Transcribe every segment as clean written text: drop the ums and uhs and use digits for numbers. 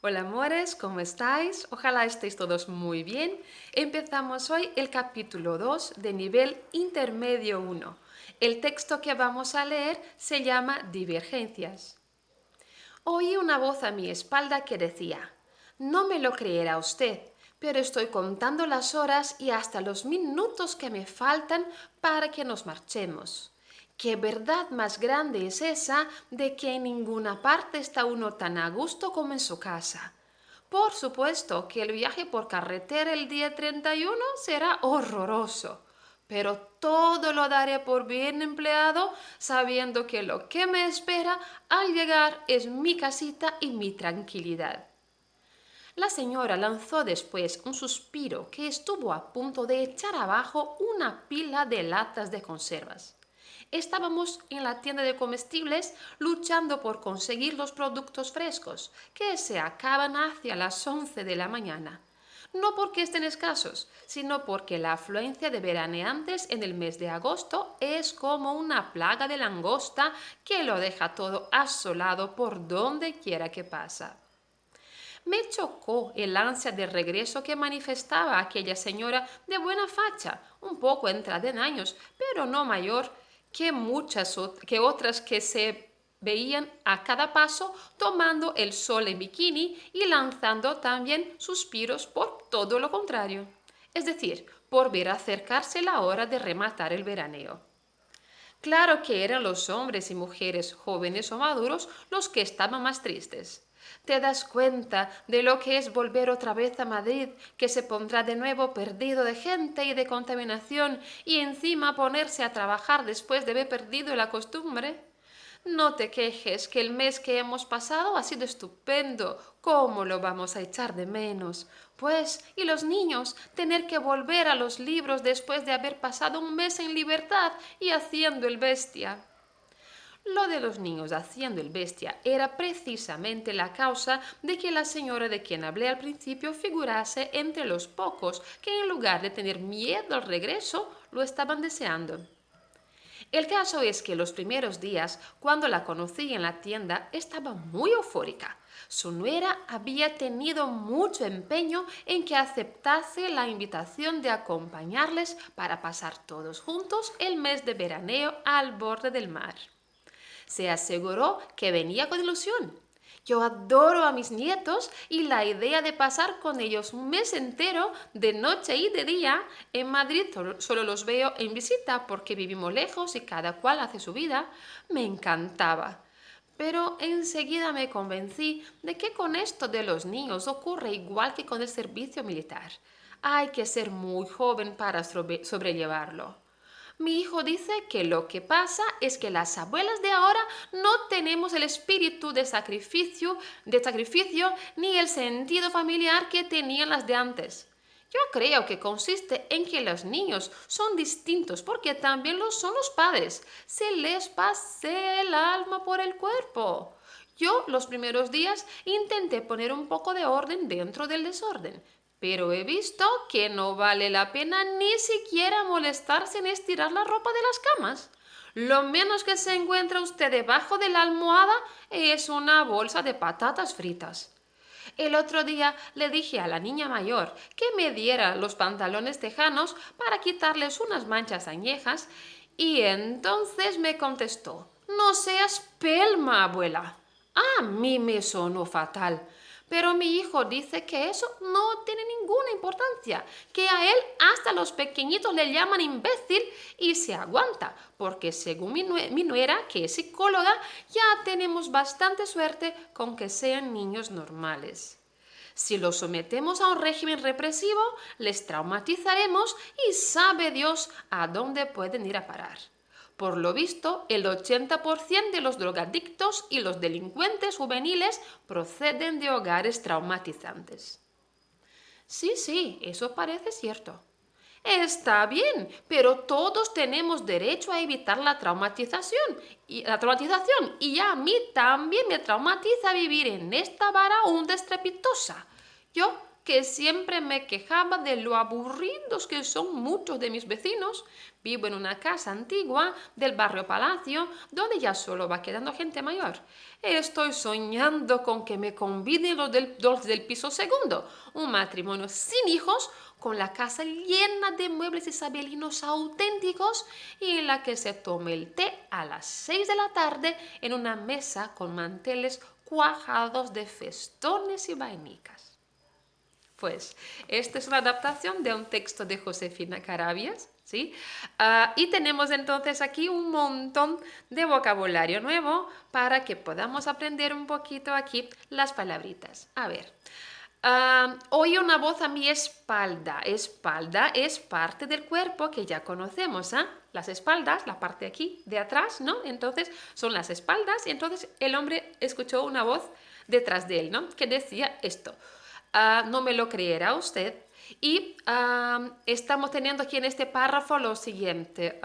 Hola amores, ¿cómo estáis? Ojalá estéis todos muy bien. Empezamos hoy el capítulo 2 de nivel intermedio 1. El texto que vamos a leer se llama Divergencias. Oí una voz a mi espalda que decía, no me lo creerá usted, pero estoy contando las horas y hasta los minutos que me faltan para que nos marchemos. ¿Qué verdad más grande es esa de que en ninguna parte está uno tan a gusto como en su casa? Por supuesto que el viaje por carretera el día 31 será horroroso, pero todo lo daré por bien empleado, sabiendo que lo que me espera al llegar es mi casita y mi tranquilidad. La señora lanzó después un suspiro que estuvo a punto de echar abajo una pila de latas de conservas. Estábamos en la tienda de comestibles luchando por conseguir los productos frescos, que se acaban hacia las 11 de la mañana. No porque estén escasos, sino porque la afluencia de veraneantes en el mes de agosto es como una plaga de langosta que lo deja todo asolado por donde quiera que pasa. Me chocó el ansia de regreso que manifestaba aquella señora de buena facha, un poco entrada en años, pero no mayor que que otras que se veían a cada paso tomando el sol en bikini y lanzando también suspiros por todo lo contrario, es decir, por ver acercarse la hora de rematar el veraneo. Claro que eran los hombres y mujeres jóvenes o maduros los que estaban más tristes. ¿Te das cuenta de lo que es volver otra vez a Madrid, que se pondrá de nuevo perdido de gente y de contaminación, y encima ponerse a trabajar después de haber perdido la costumbre? No te quejes, que el mes que hemos pasado ha sido estupendo. ¿Cómo lo vamos a echar de menos? Pues, ¿y los niños? Tener que volver a los libros después de haber pasado un mes en libertad y haciendo el bestia. Lo de los niños haciendo el bestia era precisamente la causa de que la señora de quien hablé al principio figurase entre los pocos que en lugar de tener miedo al regreso lo estaban deseando. El caso es que los primeros días, cuando la conocí en la tienda, estaba muy eufórica. Su nuera había tenido mucho empeño en que aceptase la invitación de acompañarles para pasar todos juntos el mes de veraneo al borde del mar. Se aseguró que venía con ilusión. Yo adoro a mis nietos y la idea de pasar con ellos un mes entero, de noche y de día, en Madrid solo los veo en visita porque vivimos lejos y cada cual hace su vida, me encantaba. Pero enseguida me convencí de que con esto de los niños ocurre igual que con el servicio militar. Hay que ser muy joven para sobrellevarlo. Mi hijo dice que lo que pasa es que las abuelas de ahora no tenemos el espíritu de sacrificio ni el sentido familiar que tenían las de antes. Yo creo que consiste en que los niños son distintos porque también lo son los padres. Se les pasea el alma por el cuerpo. Yo los primeros días intenté poner un poco de orden dentro del desorden, pero he visto que no vale la pena ni siquiera molestarse en estirar la ropa de las camas. Lo menos que se encuentra usted debajo de la almohada es una bolsa de patatas fritas. El otro día le dije a la niña mayor que me diera los pantalones tejanos para quitarles unas manchas añejas y entonces me contestó, no seas pelma, abuela. A mí me sonó fatal. Pero mi hijo dice que eso no tiene ninguna importancia, que a él hasta los pequeñitos le llaman imbécil y se aguanta, porque según mi nuera, que es psicóloga, ya tenemos bastante suerte con que sean niños normales. Si los sometemos a un régimen represivo, les traumatizaremos y sabe Dios a dónde pueden ir a parar. Por lo visto, el 80% de los drogadictos y los delincuentes juveniles proceden de hogares traumatizantes. Sí, sí, eso parece cierto. Está bien, pero todos tenemos derecho a evitar la traumatización y a mí también me traumatiza vivir en esta vara un estrepitosa. Yo que siempre me quejaba de lo aburridos que son muchos de mis vecinos. Vivo en una casa antigua del barrio Palacio, donde ya solo va quedando gente mayor. Estoy soñando con que me conviden los del piso segundo, un matrimonio sin hijos, con la casa llena de muebles isabelinos auténticos y en la que se tome el té a las 6 de la tarde en una mesa con manteles cuajados de festones y vainicas. Pues esta es una adaptación de un texto de Josefina Carabias, ¿sí? Y tenemos entonces aquí un montón de vocabulario nuevo para que podamos aprender un poquito aquí las palabritas. A ver, oí una voz a mi espalda. Espalda es parte del cuerpo que ya conocemos, ¿ah? Las espaldas, la parte aquí de atrás, ¿no? Entonces son las espaldas y entonces el hombre escuchó una voz detrás de él, ¿no? Que decía esto. No me lo creerá usted. Y estamos teniendo aquí en este párrafo lo siguiente.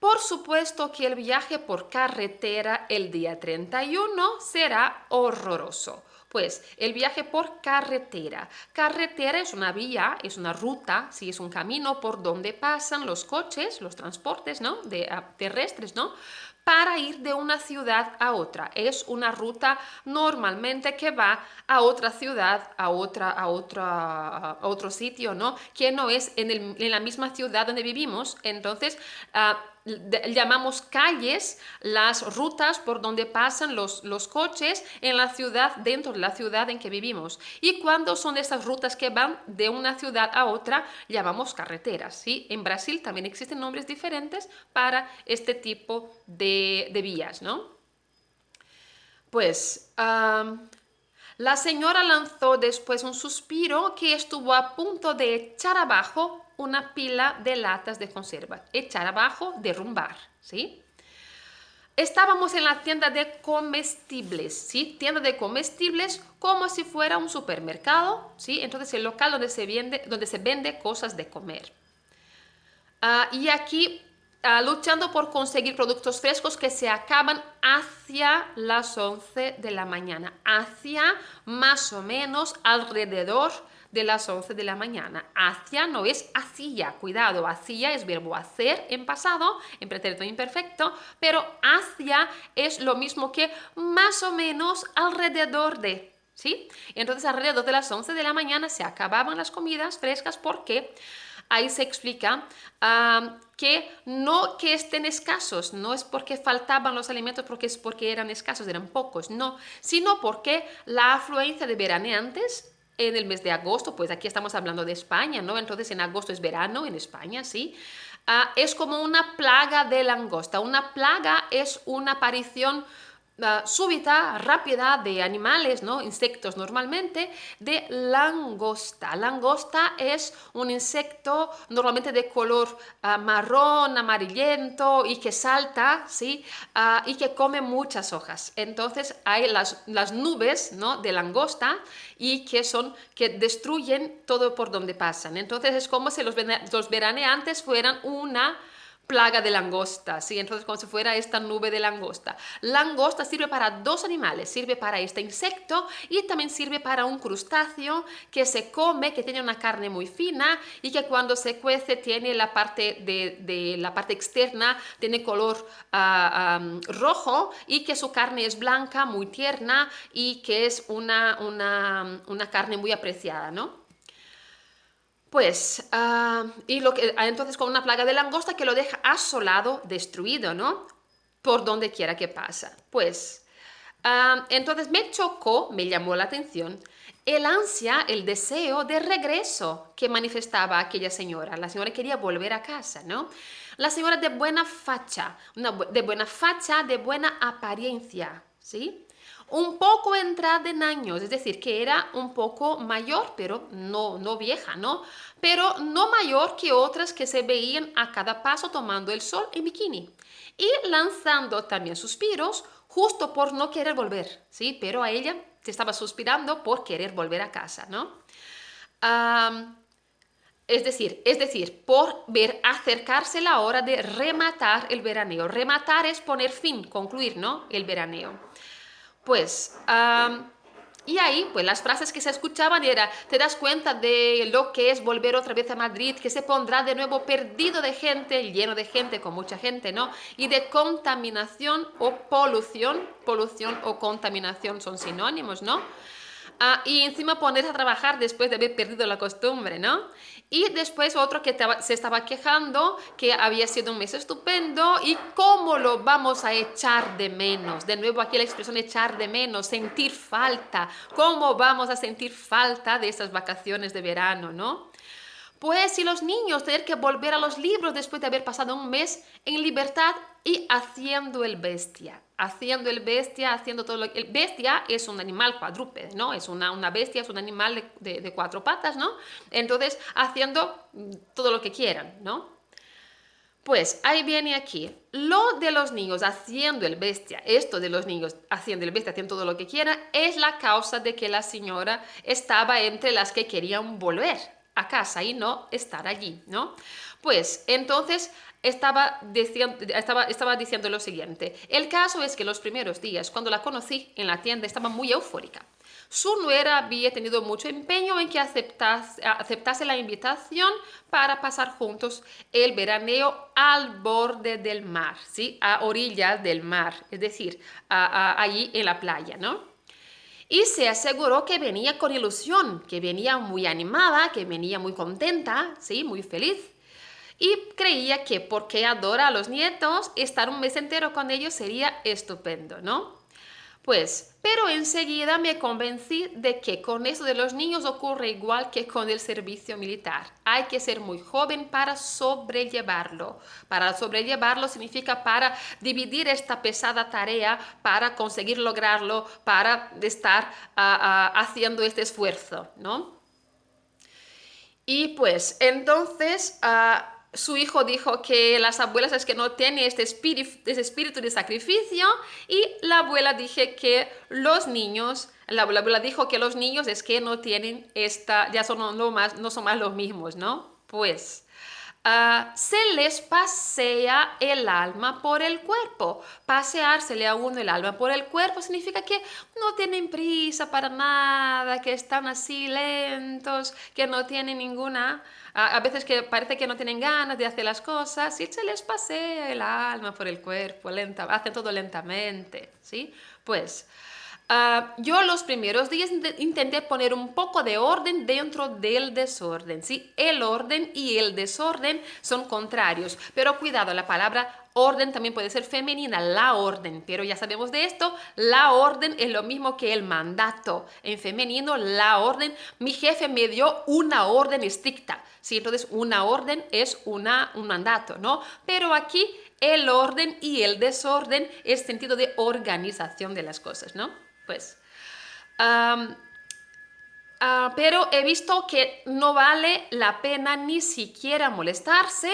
Por supuesto que el viaje por carretera el día 31 será horroroso. Pues el viaje por carretera. Carretera es una vía, es una ruta, sí, es un camino por donde pasan los coches, los transportes, ¿no? Terrestres, ¿no? Para ir de una ciudad a otra. Es una ruta normalmente que va a otra ciudad, a otro sitio, ¿no? Que no es en la misma ciudad donde vivimos. Entonces, llamamos calles las rutas por donde pasan los coches en la ciudad, dentro de la ciudad en que vivimos. Y cuando son esas rutas que van de una ciudad a otra, llamamos carreteras, ¿sí? En Brasil también existen nombres diferentes para este tipo de vías, ¿no? Pues la señora lanzó después un suspiro que estuvo a punto de echar abajo una pila de latas de conserva. Echar abajo, derrumbar, ¿sí? Estábamos en la tienda de comestibles, ¿sí? Tienda de comestibles como si fuera un supermercado, ¿sí? Entonces el local donde se vende cosas de comer. Y aquí luchando por conseguir productos frescos que se acaban hacia las 11 de la mañana, hacia más o menos alrededor de las 11 de la mañana. Hacia no es hacía, cuidado, hacía es verbo hacer en pasado, en pretérito imperfecto, pero hacia es lo mismo que más o menos alrededor de, ¿sí? Entonces alrededor de las 11 de la mañana se acababan las comidas frescas porque ahí se explica que no que estén escasos, no es porque faltaban los alimentos porque es porque eran escasos, eran pocos, no, sino porque la afluencia de veraneantes en el mes de agosto, pues aquí estamos hablando de España, ¿no? Entonces en agosto es verano en España, ¿sí? Es como una plaga de langosta. Una plaga es una aparición súbita, rápida de animales, ¿no? Insectos normalmente, de langosta. Langosta es un insecto normalmente de color marrón, amarillento y que salta, ¿sí? Y que come muchas hojas. Entonces hay las nubes, ¿no? De langosta y que destruyen todo por donde pasan. Entonces es como si los veraneantes fueran una plaga de langosta, ¿sí? Entonces como si fuera esta nube de langosta. Langosta sirve para dos animales, sirve para este insecto y también sirve para un crustáceo que se come, que tiene una carne muy fina y que cuando se cuece tiene la parte de la parte externa, tiene color rojo y que su carne es blanca, muy tierna y que es una carne muy apreciada, ¿no? Pues, entonces con una plaga de langosta que lo deja asolado, destruido, ¿no? Por donde quiera que pasa. Pues, entonces me chocó, me llamó la atención, el ansia, el deseo de regreso que manifestaba aquella señora. La señora quería volver a casa, ¿no? La señora de buena facha, de buena apariencia, ¿sí? Un poco entrada en años, es decir, que era un poco mayor, pero no vieja, ¿no? Pero no mayor que otras que se veían a cada paso tomando el sol en bikini y lanzando también suspiros justo por no querer volver, ¿sí? Pero a ella se estaba suspirando por querer volver a casa, ¿no? Es decir, por ver acercarse la hora de rematar el veraneo. Rematar es poner fin, concluir, ¿no? El veraneo. Pues Y ahí, pues las frases que se escuchaban era, ¿te das cuenta de lo que es volver otra vez a Madrid, que se pondrá de nuevo perdido de gente, lleno de gente, con mucha gente, ¿no? Y de contaminación o polución, polución o contaminación son sinónimos, ¿no? Y encima ponerse a trabajar después de haber perdido la costumbre, ¿no? Y después otro que se estaba quejando que había sido un mes estupendo y cómo lo vamos a echar de menos. De nuevo aquí la expresión echar de menos, sentir falta. ¿Cómo vamos a sentir falta de estas vacaciones de verano, ¿no? Pues si los niños tener que volver a los libros después de haber pasado un mes en libertad y haciendo el bestia. Haciendo el bestia, haciendo todo lo que... El bestia es un animal cuadrúpede, ¿no? Es una bestia, es un animal de cuatro patas, ¿no? Entonces, haciendo todo lo que quieran, ¿no? Pues ahí viene aquí, lo de los niños haciendo el bestia, esto de los niños haciendo el bestia, haciendo todo lo que quieran, es la causa de que la señora estaba entre las que querían volver a casa y no estar allí, ¿no? Pues entonces estaba diciendo lo siguiente, el caso es que los primeros días, cuando la conocí en la tienda, estaba muy eufórica. Su nuera había tenido mucho empeño en que aceptase la invitación para pasar juntos el veraneo al borde del mar, ¿sí? A orillas del mar, es decir, allí en la playa, ¿no? Y se aseguró que venía con ilusión, que venía muy animada, que venía muy contenta, ¿sí? Muy feliz. Y creía que porque adora a los nietos, estar un mes entero con ellos sería estupendo, ¿no? Pues, pero enseguida me convencí de que con eso de los niños ocurre igual que con el servicio militar. Hay que ser muy joven para sobrellevarlo. Para sobrellevarlo significa para dividir esta pesada tarea, para conseguir lograrlo, para estar haciendo este esfuerzo, ¿no? Y pues entonces su hijo dijo que las abuelas es que no tienen este espíritu de sacrificio y la abuela dije que los niños, la abuela dijo que los niños es que no tienen esta, ya son no son más los mismos, ¿no? Pues se les pasea el alma por el cuerpo. Paseársele a uno el alma por el cuerpo significa que no tienen prisa para nada, que están así lentos, que no tienen ninguna... A veces que parece que no tienen ganas de hacer las cosas y se les pasea el alma por el cuerpo, hacen todo lentamente, ¿sí? Pues... yo los primeros días intenté poner un poco de orden dentro del desorden, ¿sí? El orden y el desorden son contrarios, pero cuidado, la palabra orden también puede ser femenina, la orden, pero ya sabemos de esto, la orden es lo mismo que el mandato. En femenino, la orden, mi jefe me dio una orden estricta, ¿sí? Entonces, una orden es un mandato, ¿no? Pero aquí el orden y el desorden es sentido de organización de las cosas, ¿no? Pues, pero he visto que no vale la pena ni siquiera molestarse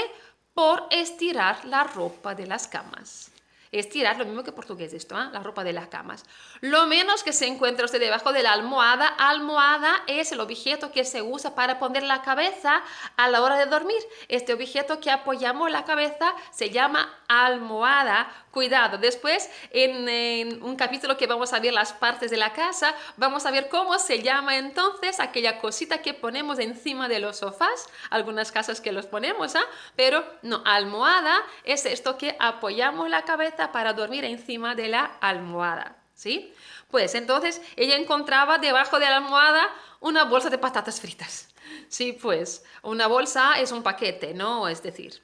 por estirar la ropa de las camas. Estirar, lo mismo que portugués esto, ¿eh? La ropa de las camas. Lo menos que se encuentra usted debajo de la almohada. Almohada es el objeto que se usa para poner la cabeza a la hora de dormir. Este objeto que apoyamos la cabeza se llama almohada. Cuidado, después en un capítulo que vamos a ver las partes de la casa, vamos a ver cómo se llama entonces aquella cosita que ponemos encima de los sofás. Algunas casas que los ponemos, ¿eh? Pero no, almohada es esto que apoyamos la cabeza para dormir encima de la almohada, ¿sí? Pues entonces ella encontraba debajo de la almohada una bolsa de patatas fritas. Sí, pues una bolsa es un paquete, ¿no? Es decir,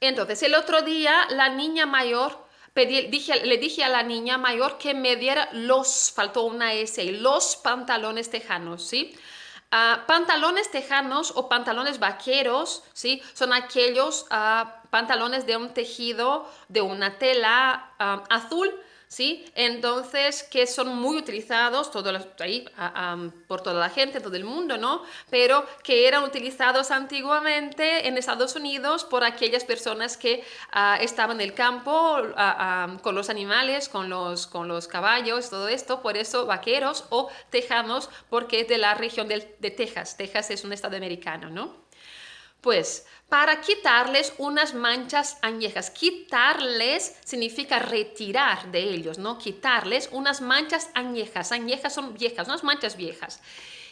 entonces el otro día la niña mayor le dije a la niña mayor que me diera faltó una S, los pantalones tejanos, ¿sí? Pantalones tejanos o pantalones vaqueros, ¿sí? Son aquellos pantalones de un tejido, de una tela azul, ¿sí? Entonces, que son muy utilizados por toda la gente, todo el mundo, ¿no? Pero que eran utilizados antiguamente en Estados Unidos por aquellas personas que estaban en el campo con los animales, con los caballos, todo esto, por eso vaqueros o tejanos, porque es de la región de Texas. Texas es un estado americano, ¿no? Pues para quitarles unas manchas añejas. Quitarles significa retirar de ellos, ¿no? Quitarles unas manchas añejas. Añejas son viejas, unas manchas viejas.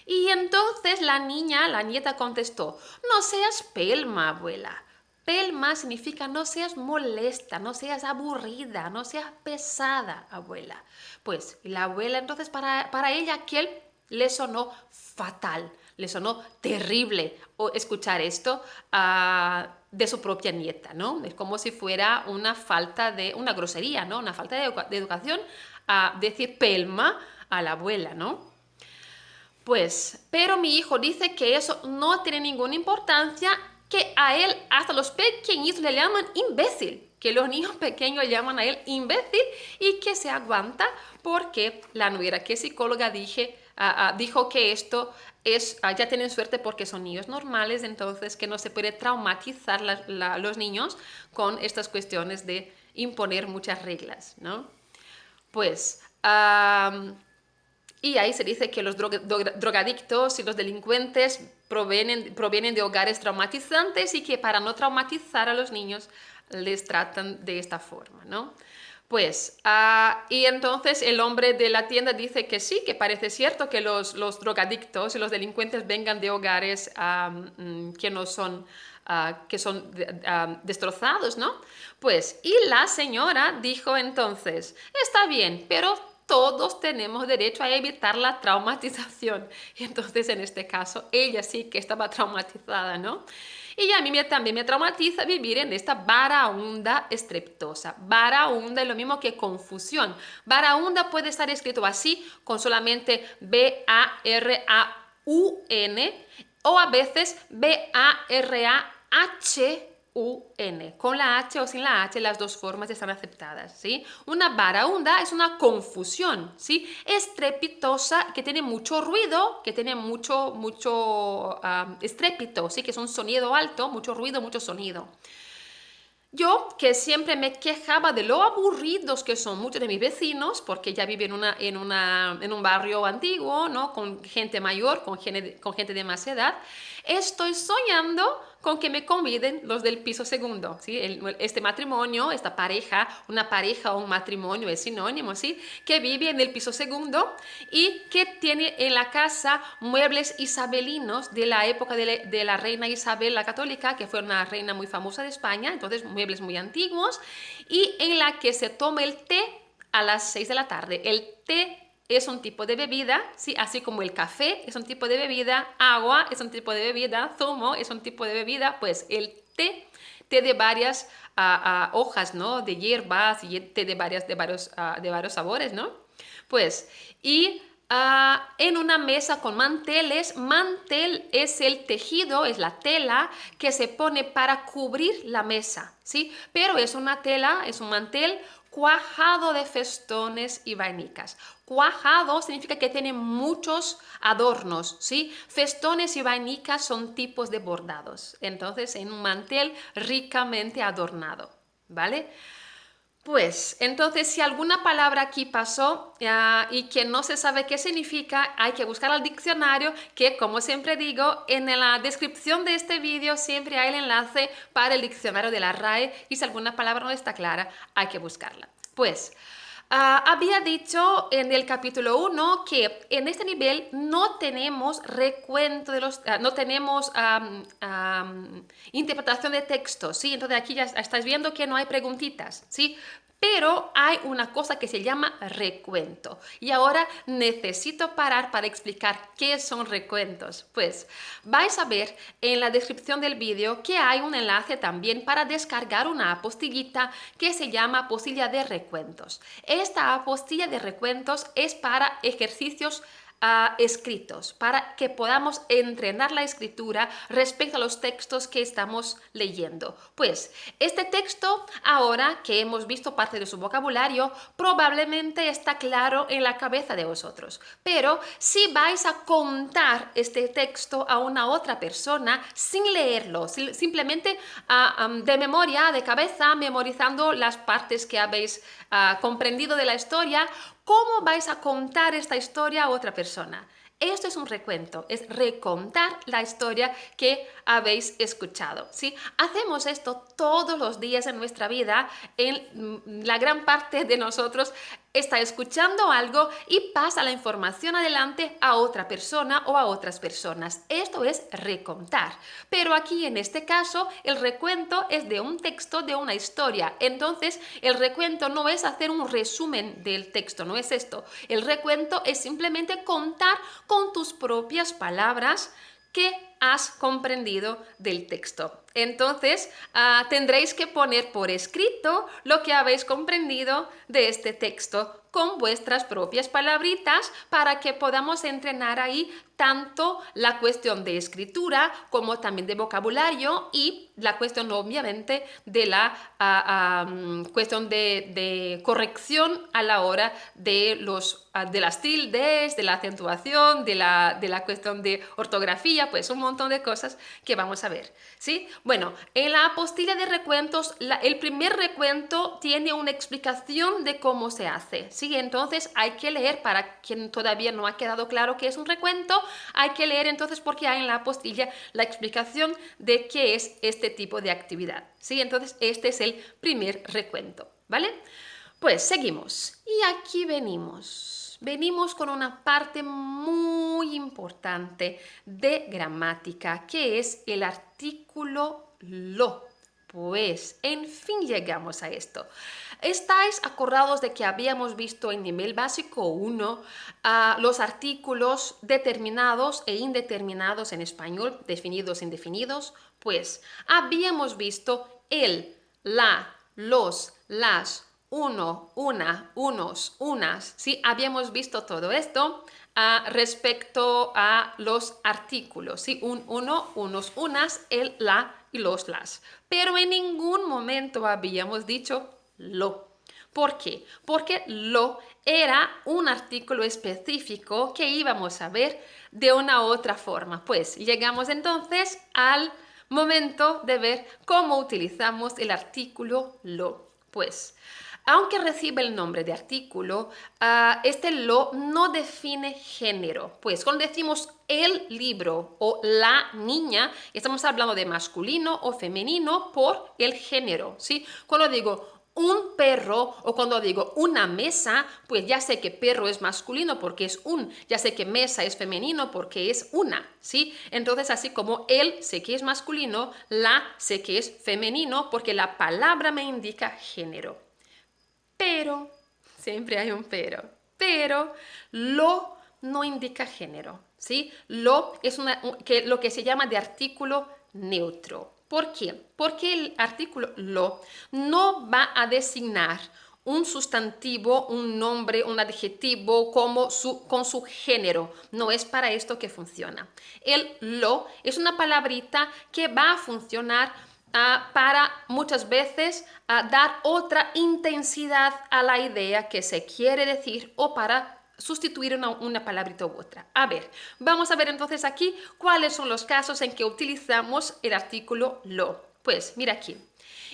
Y entonces la nieta contestó, no seas pelma, abuela. Pelma significa no seas molesta, no seas aburrida, no seas pesada, abuela. Pues la abuela entonces para ella aquel le sonó fatal, le sonó terrible escuchar esto de su propia nieta, ¿no? Es como si fuera una falta de, una grosería, ¿no? Una falta de educación a decir pelma a la abuela, ¿no? Pues, pero mi hijo dice que eso no tiene ninguna importancia, que a él hasta los pequeñitos le llaman imbécil, que los niños pequeños le llaman a él imbécil y que se aguanta porque la nuera, que es psicóloga, dijo que esto es, ya tienen suerte porque son niños normales, entonces que no se puede traumatizar los niños con estas cuestiones de imponer muchas reglas, ¿no? Pues... y ahí se dice que los drogadictos y los delincuentes provienen de hogares traumatizantes y que para no traumatizar a los niños les tratan de esta forma, ¿no? Pues, y entonces el hombre de la tienda dice que sí, que parece cierto que los drogadictos y los delincuentes vengan de hogares que no son, que son destrozados, ¿no? Pues, y la señora dijo entonces, está bien, pero todos tenemos derecho a evitar la traumatización. Y entonces, en este caso, ella sí que estaba traumatizada, ¿no? Y a mí también me traumatiza vivir en esta varaunda estrepitosa. Varaunda es lo mismo que confusión. Varaunda puede estar escrito así, con solamente B-A-R-A-U-N, o a veces B-A-R-A-H-U-N. Con la H o sin la H, las dos formas están aceptadas, ¿sí? Una varaunda es una confusión, ¿sí? Estrepitosa, que tiene mucho ruido, que tiene mucho estrépito, ¿sí? Que es un sonido alto, mucho ruido, mucho sonido. Yo, que siempre me quejaba de lo aburridos que son muchos de mis vecinos, porque ya viven en un barrio antiguo, ¿no? Con gente mayor, con gente de más edad, estoy soñando con que me conviden los del piso segundo, ¿sí? Este matrimonio, esta pareja, una pareja o un matrimonio es sinónimo, ¿sí? Que vive en el piso segundo y que tiene en la casa muebles isabelinos de la época de la reina Isabel la Católica, que fue una reina muy famosa de España, entonces muebles muy antiguos, y en la que se toma el té a las 6 de la tarde. El té es un tipo de bebida, ¿sí? Así como el café es un tipo de bebida, agua es un tipo de bebida, zumo es un tipo de bebida, pues el té de varias hojas, ¿no? De hierbas y té de varios sabores, ¿no? Pues, y en una mesa con manteles. Mantel es el tejido, es la tela que se pone para cubrir la mesa, ¿sí? Pero es una tela, es un mantel cuajado de festones y vainicas. Cuajado significa que tiene muchos adornos, ¿sí? Festones y vainicas son tipos de bordados. Entonces, en un mantel ricamente adornado, ¿vale? Pues, entonces, si alguna palabra aquí pasó y que no se sabe qué significa, hay que buscar al diccionario, que como siempre digo, en la descripción de este vídeo siempre hay el enlace para el diccionario de la RAE y si alguna palabra no está clara, hay que buscarla. Pues, había dicho en el capítulo 1 que en este nivel no tenemos recuento de los... no tenemos interpretación de textos, ¿sí? Entonces aquí ya estáis viendo que no hay preguntitas, ¿sí? Pero hay una cosa que se llama recuento. Y ahora necesito parar para explicar qué son recuentos. Pues vais a ver en la descripción del vídeo que hay un enlace también para descargar una apostillita que se llama apostilla de recuentos. Esta apostilla de recuentos es para ejercicios escritos, para que podamos entrenar la escritura respecto a los textos que estamos leyendo. Pues este texto, ahora que hemos visto parte de su vocabulario, probablemente está claro en la cabeza de vosotros. Pero si vais a contar este texto a una otra persona sin leerlo, simplemente de memoria, de cabeza, memorizando las partes que habéis comprendido de la historia, ¿cómo vais a contar esta historia a otra persona? Esto es un recuento, es recontar la historia que habéis escuchado, ¿sí? Hacemos esto todos los días en nuestra vida. La gran parte de nosotros está escuchando algo y pasa la información adelante a otra persona o a otras personas. Esto es recontar. Pero aquí en este caso el recuento es de un texto, de una historia. Entonces el recuento no es hacer un resumen del texto, no es esto. El recuento es simplemente contar con tus propias palabras qué has comprendido del texto. Entonces, tendréis que poner por escrito lo que habéis comprendido de este texto con vuestras propias palabritas para que podamos entrenar ahí tanto la cuestión de escritura como también de vocabulario y la cuestión obviamente de la cuestión de corrección a la hora de las tildes, de la acentuación, de la cuestión de ortografía, pues un montón de cosas que vamos a ver, ¿sí? Bueno, en la apostilla de recuentos, el primer recuento tiene una explicación de cómo se hace, ¿sí? Entonces hay que leer, para quien todavía no ha quedado claro qué es un recuento, hay que leer entonces porque hay en la apostilla la explicación de qué es este tipo de actividad, ¿sí? Entonces este es el primer recuento, ¿vale? Pues seguimos y aquí venimos. Venimos con una parte muy importante de gramática, que es el artículo lo. Pues, en fin llegamos a esto. ¿Estáis acordados de que habíamos visto en nivel básico 1 los artículos determinados e indeterminados en español, definidos e indefinidos? Pues, habíamos visto el, la, los, las, uno, una, unos, unas, ¿sí? Habíamos visto todo esto respecto a los artículos, ¿sí? Un, uno, unos, unas, el, la y los, las. Pero en ningún momento habíamos dicho lo. ¿Por qué? Porque lo era un artículo específico que íbamos a ver de una u otra forma. Pues llegamos entonces al momento de ver cómo utilizamos el artículo lo. Pues, aunque recibe el nombre de artículo, este lo no define género. Pues cuando decimos el libro o la niña, estamos hablando de masculino o femenino por el género, ¿sí? Cuando digo un perro o cuando digo una mesa, pues ya sé que perro es masculino porque es un, ya sé que mesa es femenino porque es una, ¿sí? Entonces así como él sé que es masculino, la sé que es femenino porque la palabra me indica género. Pero, siempre hay un pero lo no indica género, ¿sí? Lo es lo que se llama de artículo neutro. ¿Por qué? Porque el artículo lo no va a designar un sustantivo, un nombre, un adjetivo con su género. No es para esto que funciona. El lo es una palabrita que va a funcionar para muchas veces dar otra intensidad a la idea que se quiere decir o para sustituir una palabrita u otra. A ver, vamos a ver entonces aquí cuáles son los casos en que utilizamos el artículo lo. Pues mira aquí,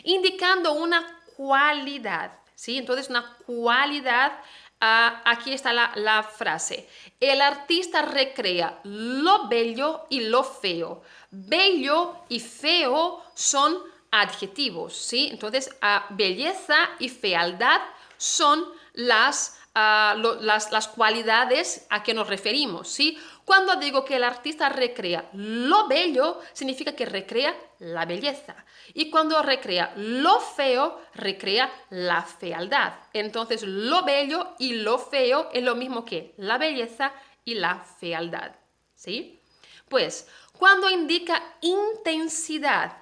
indicando una cualidad, ¿sí? Entonces una cualidad, aquí está la frase. El artista recrea lo bello y lo feo. Bello y feo son adjetivos, ¿sí? Entonces, belleza y fealdad son las cualidades a que nos referimos, ¿sí? Cuando digo que el artista recrea lo bello, significa que recrea la belleza. Y cuando recrea lo feo, recrea la fealdad. Entonces, lo bello y lo feo es lo mismo que la belleza y la fealdad, ¿sí? Pues, cuando indica intensidad,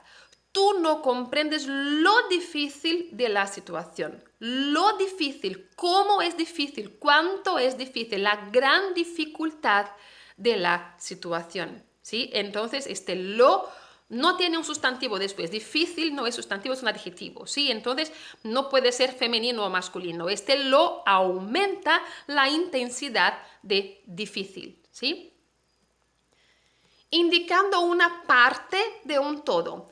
tú no comprendes lo difícil de la situación. Lo difícil, cómo es difícil, cuánto es difícil, la gran dificultad de la situación, ¿sí? Entonces, este lo no tiene un sustantivo después. Difícil no es sustantivo, es un adjetivo, ¿sí? Entonces, no puede ser femenino o masculino. Este lo aumenta la intensidad de difícil, ¿sí? Indicando una parte de un todo.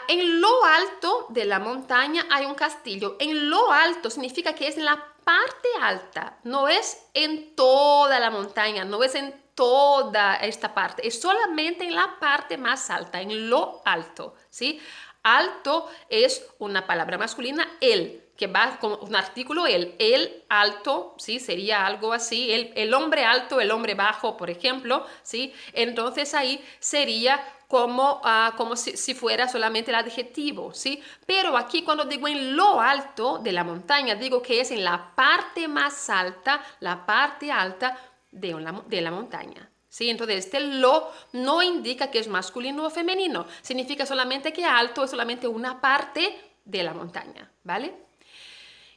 En lo alto de la montaña hay un castillo. En lo alto significa que es en la parte alta, no es en toda la montaña, no es en toda esta parte, es solamente en la parte más alta, en lo alto, ¿sí? Alto es una palabra masculina, el, que va con un artículo el alto, ¿sí? Sería algo así, el hombre alto, el hombre bajo, por ejemplo, ¿sí? Entonces ahí sería como si fuera solamente el adjetivo, ¿sí? Pero aquí cuando digo en lo alto de la montaña, digo que es en la parte más alta, la parte alta de la montaña. ¿Sí? Entonces, este lo no indica que es masculino o femenino, significa solamente que alto es solamente una parte de la montaña, ¿vale?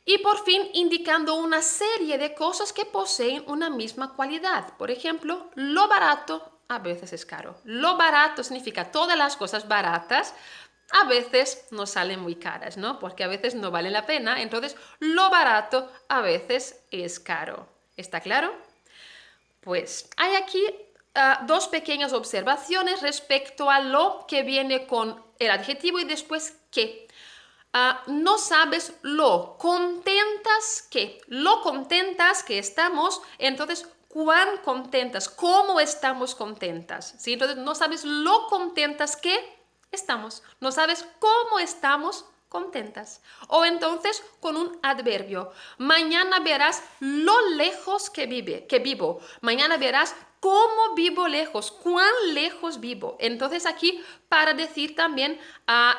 Y por fin, indicando una serie de cosas que poseen una misma cualidad. Por ejemplo, lo barato a veces es caro. Lo barato significa todas las cosas baratas a veces nos salen muy caras, ¿no? Porque a veces no vale la pena. Entonces, lo barato a veces es caro. ¿Está claro? Pues hay aquí dos pequeñas observaciones respecto a lo que viene con el adjetivo y después qué. No sabes lo contentas que, lo contentas que estamos, entonces cuán contentas, cómo estamos contentas, ¿sí? Entonces no sabes lo contentas que estamos, no sabes cómo estamos contentas. O entonces con un adverbio, mañana verás lo lejos que vivo, mañana verás cómo vivo lejos, cuán lejos vivo. Entonces aquí para decir también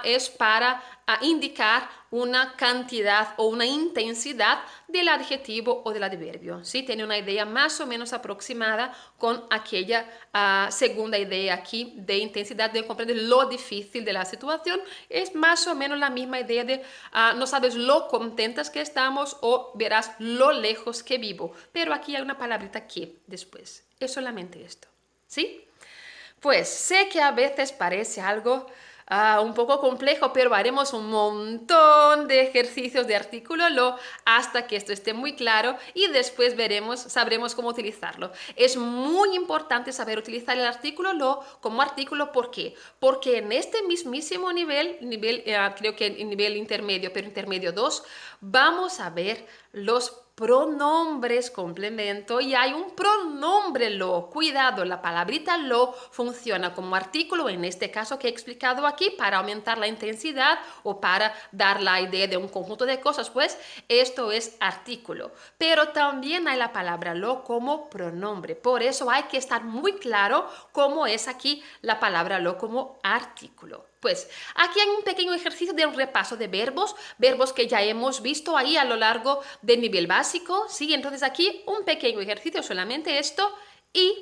es para indicar una cantidad o una intensidad del adjetivo o del adverbio. ¿Sí? Tiene una idea más o menos aproximada con aquella segunda idea aquí de intensidad, de comprender lo difícil de la situación. Es más o menos la misma idea de no sabes lo contentas que estamos o verás lo lejos que vivo. Pero aquí hay una palabrita que después. Es solamente esto. ¿Sí? Pues sé que a veces parece algo un poco complejo, pero haremos un montón de ejercicios de artículo lo hasta que esto esté muy claro y después sabremos cómo utilizarlo. Es muy importante saber utilizar el artículo lo como artículo. ¿Por qué? Porque en este mismísimo nivel creo que en nivel intermedio, pero intermedio 2, vamos a ver los pronombres complemento y hay un pronombre lo. Cuidado, la palabrita lo funciona como artículo, en este caso que he explicado aquí, para aumentar la intensidad o para dar la idea de un conjunto de cosas, pues esto es artículo. Pero también hay la palabra lo como pronombre, por eso hay que estar muy claro cómo es aquí la palabra lo como artículo. Pues aquí hay un pequeño ejercicio de un repaso de verbos, verbos que ya hemos visto ahí a lo largo del nivel básico, ¿sí? Entonces aquí un pequeño ejercicio, solamente esto, y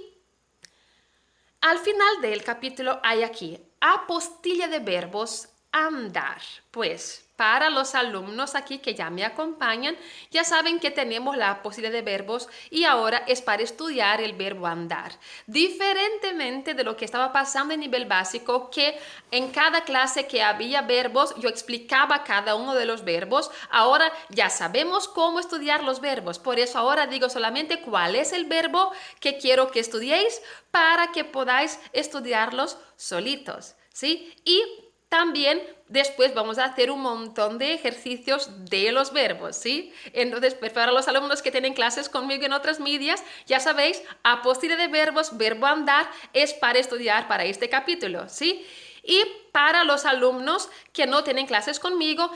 al final del capítulo hay aquí apostilla de verbos andar. Pues para los alumnos aquí que ya me acompañan, ya saben que tenemos la apostilla de verbos y ahora es para estudiar el verbo andar. Diferentemente de lo que estaba pasando en nivel básico, que en cada clase que había verbos, yo explicaba cada uno de los verbos. Ahora ya sabemos cómo estudiar los verbos. Por eso ahora digo solamente cuál es el verbo que quiero que estudiéis para que podáis estudiarlos solitos, ¿sí? Y también después vamos a hacer un montón de ejercicios de los verbos, ¿sí? Entonces, pues para los alumnos que tienen clases conmigo en otras medias, ya sabéis, apostilla de verbos, verbo andar, es para estudiar para este capítulo, ¿sí? Y para los alumnos que no tienen clases conmigo,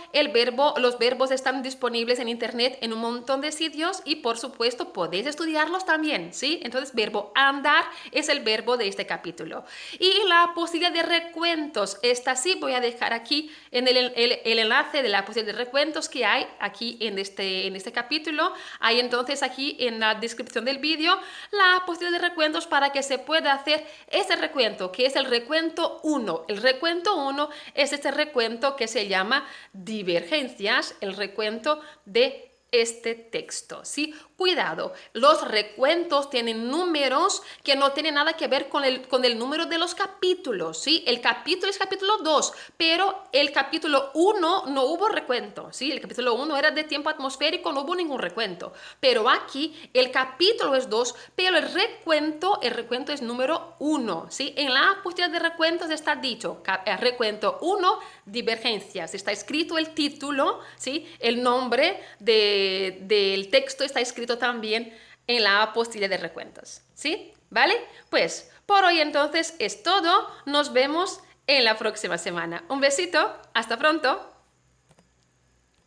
los verbos están disponibles en internet en un montón de sitios y por supuesto podéis estudiarlos también, ¿sí? Entonces, verbo andar es el verbo de este capítulo. Y la apostilla de recuentos, esta sí voy a dejar aquí en el enlace de la apostilla de recuentos que hay aquí en este capítulo. Hay entonces aquí en la descripción del vídeo la apostilla de recuentos para que se pueda hacer ese recuento, que es el recuento 1. El recuento 1 es este recuento que se llama divergencias, el recuento de este texto, ¿sí? Cuidado, los recuentos tienen números que no tienen nada que ver con el número de los capítulos, ¿sí? El capítulo es capítulo 2, pero el capítulo 1 no hubo recuento, ¿sí? El capítulo 1 era de tiempo atmosférico, no hubo ningún recuento, pero aquí el capítulo es 2, pero el recuento es número 1, ¿sí? En la apostilla de recuentos está dicho, recuento 1, divergencias, está escrito el título, ¿sí? El nombre del texto está escrito también en la apostilla de recuentos. ¿Sí? ¿Vale? Pues por hoy entonces es todo. Nos vemos en la próxima semana. Un besito. Hasta pronto.